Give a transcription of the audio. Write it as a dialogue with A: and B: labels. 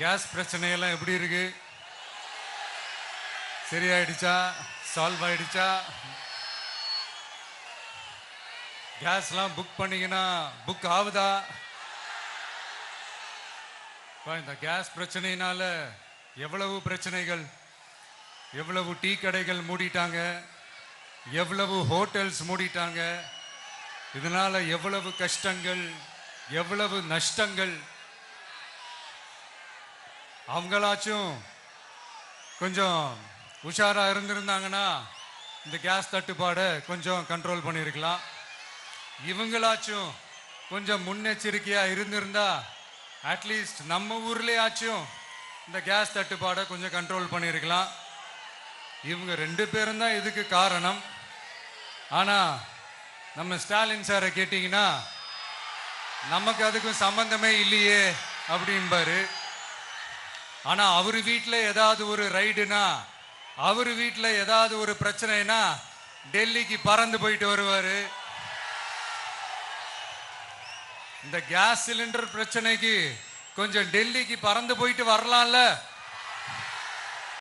A: Case பிரச்சனையெல்லாம் எப்படி இருக்கு? சரியாயிடுச்சா? சால்வ் ஆயிடுச்சா? கேஸ்லாம் புக் பண்ணீங்கன்னா புக் ஆகுதா? இந்த கேஸ் பிரச்சனையினால எவ்வளவு பிரச்சனைகள், எவ்வளவு டீ கடைகள் மூடிட்டாங்க, எவ்வளவு ஹோட்டல்ஸ் மூடிட்டாங்க, இதனால எவ்வளவு கஷ்டங்கள், எவ்வளவு நஷ்டங்கள். அவங்களாச்சும் கொஞ்சம் உஷாரா இருந்திருந்தாங்கன்னா இந்த கேஸ் தட்டுப்பாடை கொஞ்சம் கண்ட்ரோல் பண்ணியிருக்கலாம். இவங்களாச்சும் கொஞ்சம் முன்னெச்சரிக்கையா இருந்திருந்தா அட்லீஸ்ட் நம்ம ஊர்லயாச்சும் இந்த கேஸ் தட்டுப்பாடை கொஞ்சம் கண்ட்ரோல் பண்ணியிருக்கலாம். இவங்க 2 பேரும் தான் இதுக்கு காரணம். ஆனா நம்ம ஸ்டாலின் சாரை கேட்டீங்கன்னா நமக்கு அதுக்கும் சம்பந்தமே இல்லையே அப்படின்பாரு. ஆனா அவரு வீட்டில் ஏதாவது ஒரு ரைடுனா, அவரு வீட்டில் ஏதாவது ஒரு பிரச்சனைனா டெல்லிக்கு பறந்து போயிட்டு வருவாரு. இந்த கேஸ் சிலிண்டர் பிரச்சனைக்கு கொஞ்சம் டெல்லிக்கு பறந்து போயிட்டு வரலாம்ல.